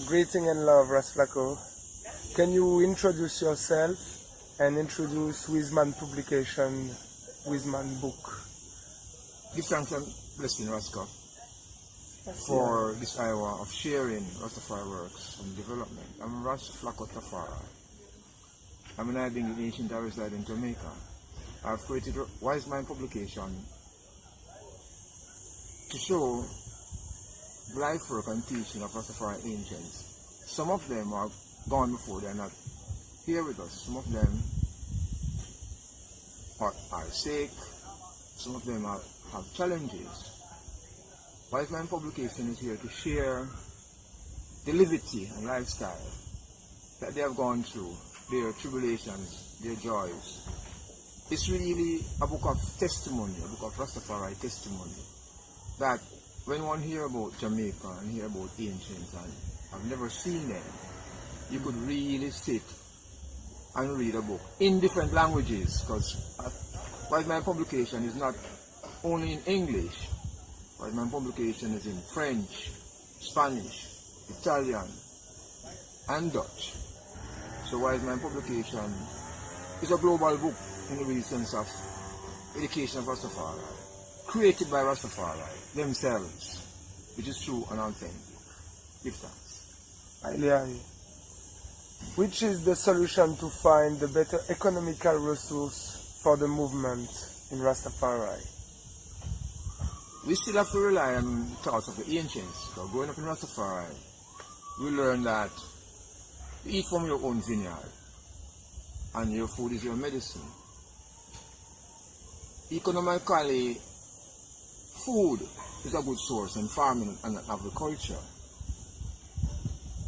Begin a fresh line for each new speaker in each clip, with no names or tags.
Greeting and love, RAS FLAKO. Can you introduce yourself and introduce wisemind publication, wisemind book?
Give thanks and blessing, Raska, for this hour of sharing Rastafari works and development. I'm RAS FLAKO TAFARI. I'm an nyahbinghI ancient I reside in Jamaica. I've created wisemind publication to show the life work and teaching of Rastafari ancients. Some of them are gone before, they're not here with us. Some of them are sick, some of them have challenges. Wisemind publication is here to share the liberty and lifestyle that they have gone through, their tribulations, their joys. It's really a book of testimony, a book of Rastafari testimony, that when one hear about Jamaica and hear about ancients and I've never seen them, you could really sit and read a book in different languages, because wisemind publication is not only in English. Wisemind publication is in French, Spanish, Italian, and Dutch. So wisemind publication is a global book in the real sense of education of Rastafari, created by Rastafari themselves, which is true and authentic. Give thanks.
Which is the solution to find the better economical resource for the movement in Rastafari?
We still have to rely on the thoughts of the ancients. So growing up in Rastafari, we learn that you eat from your own vineyard and your food is your medicine. Economically, food is a good source in farming and agriculture.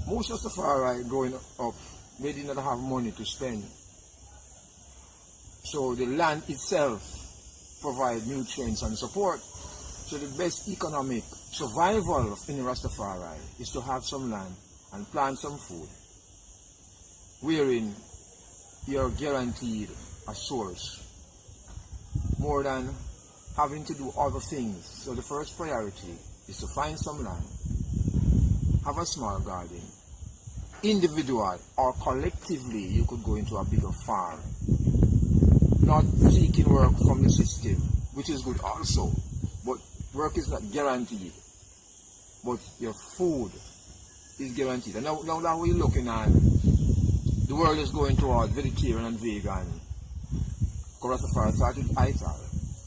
Most Rastafari growing up, they did not have money to spend. So the land itself provides nutrients and support. So the best economic survival in Rastafari is to have some land and plant some food, wherein you're guaranteed a source, more than having to do other things. So the first priority is to find some land, have a small garden. Individual or collectively, you could go into a bigger farm, not seeking work from the system, which is good also, but work is not guaranteed, but your food is guaranteed. And now that we're looking at, the world is going towards vegetarian and vegan, Rastafari started ITAL,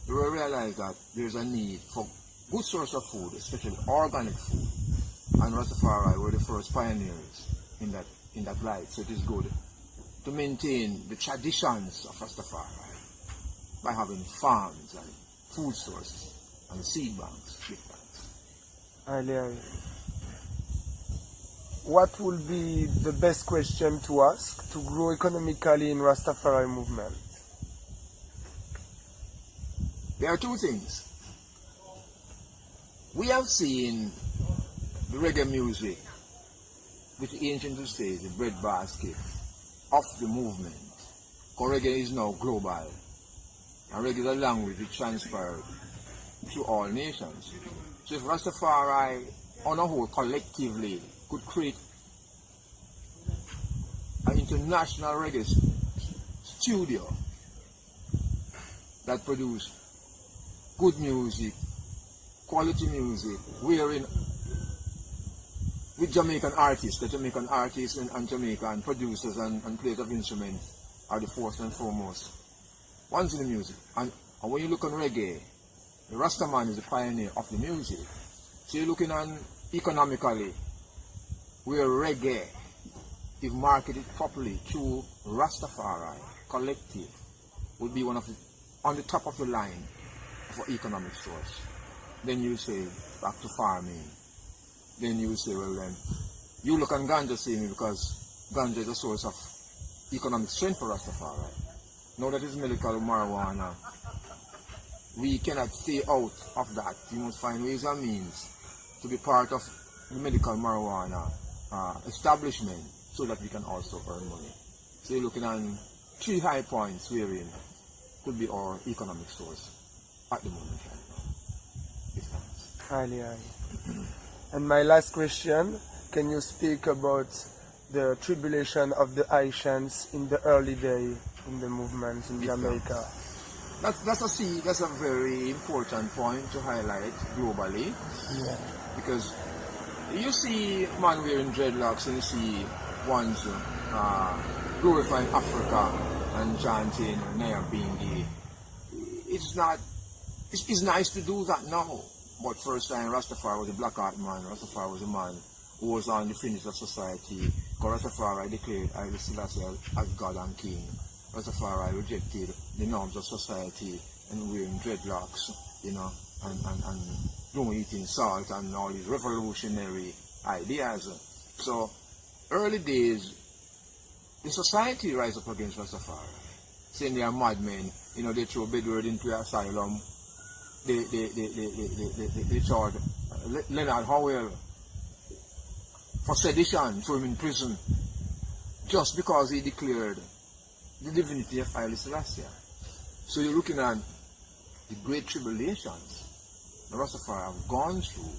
we will realize that there's a need for good source of food, especially organic food, and Rastafari were the first pioneers in that light. So it is good to maintain the traditions of Rastafari by having farms and food sources and seed banks.
What will be the best question to ask to grow economically in Rastafari movement?
There are two things. We have seen the reggae music, which the ancients would say is the breadbasket of the movement. Because reggae is now global, and reggae is a language which transpired to all nations. So if Rastafari, on a whole, collectively, could create an international reggae studio that produced good music, quality music, wherein with Jamaican artists, the Jamaican artists and Jamaican producers and players of instruments are the first and foremost ones in the music. And when you look on reggae, the Rastaman is the pioneer of the music. So you're looking on economically, where reggae, if marketed properly through Rastafari collective, would be one of the, on the top of the line for economic source. Then you say back to farming. Then you say, well then, you look on ganja, see me, because ganja is a source of economic strength for Rastafari. Now that it's medical marijuana, we cannot stay out of that. We must find ways and means to be part of the medical marijuana establishment so that we can also earn money. So you're looking at 3 high points wherein could be our economic source at the moment right now.
And my last question, can you speak about the tribulation of the Haitians in the early day in the movement in Jamaica?
That's a very important point to highlight globally.
Yeah.
Because you see man wearing dreadlocks and you see ones glorifying Africa and chanting nyahbinghI. It's nice to do that now. But first time Rastafari was a black art man. Rastafari was a man who was on the fringes of society. Because Rastafari declared Haile Selassie as God and King. Rastafari rejected the norms of society and wearing dreadlocks, and don't eating salt and all these revolutionary ideas. So early days, the society rise up against Rastafari, saying they are madmen. They throw Bedward into the asylum. They charged Leonard Howell for sedition, threw him in prison, just because he declared the divinity of Haile Selassie. So you're looking at the great tribulations the Rastafari have gone through,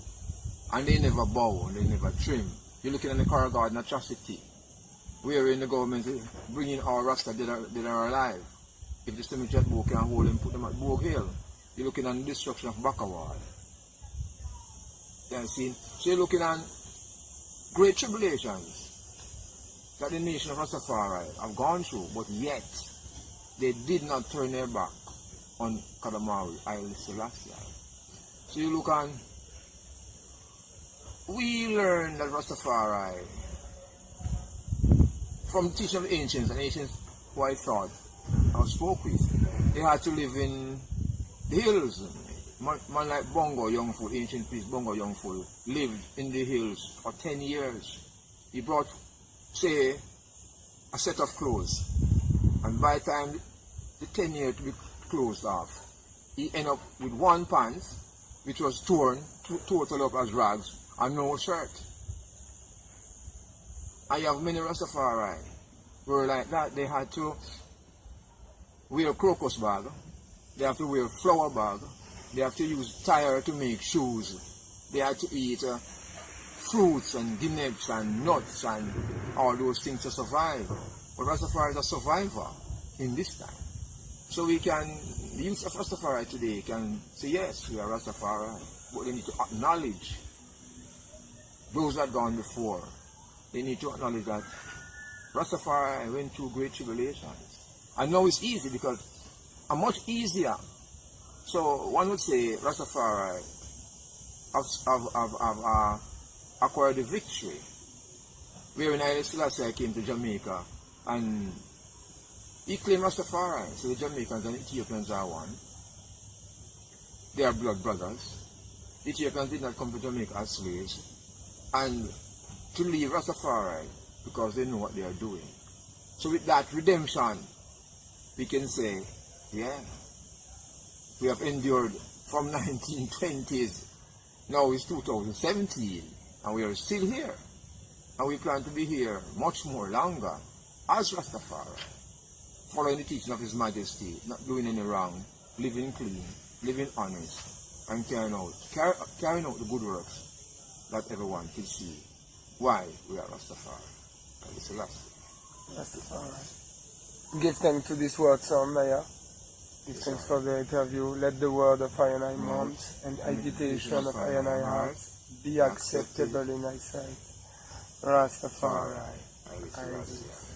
and they never bow and they never trim. You're looking at the Coral Garden atrocity, wherein the government is bringing our Rasta dead or alive. If the cemetery at Bogue can hold them, put them at Bogue Hill. You're looking at the destruction of Bakawal. You see? So you're looking at great tribulations that the nation of Rastafari have gone through, but yet they did not turn their back on Kadamawi, Haile Selassie. So you look on, we learn that Rastafari, from the teaching of the ancients, and ancients who I thought I spoke with, they had to live in the hills. Man like Bongo Youngful, ancient priest Bongo Youngful, lived in the hills for 10 years. He brought, say, a set of clothes, and by the time the 10 years to be closed off, he ended up with one pants which was torn, total up as rags, and no shirt. And you have many Rastafari who were like that. They had to wear a crocus bag, they have to wear a flower bag, they have to use tire to make shoes, they had to eat fruits and guineps and nuts and all those things to survive. But Rastafari is a survivor in this time. So the youth of Rastafari today can say, yes, we are Rastafari, but they need to acknowledge those that gone before. They need to acknowledge that Rastafari went through great tribulations. And now it's easy because it's much easier. So one would say Rastafari have acquired a victory. Wherein Haile Selassie came to Jamaica and he claimed Rastafari. So the Jamaicans and Ethiopians are one. They are blood brothers. The Ethiopians did not come to Jamaica as slaves. And to leave Rastafari because they know what they are doing. So with that redemption, we can say, yeah, we have endured from 1920s. Now it's 2017 and we are still here. And we plan to be here much more longer as Rastafari, following the teaching of His Majesty, not doing any wrong, living clean, living honest, and carrying out the good works that everyone can see. Why we are Rastafari. Haile Selassie.
Rastafari. Give thanks to this word, son, Naya. Give thanks for the interview. Let the word of I mount and agitation of I heart be acceptable in thy sight. Rastafari. Haile Selassie.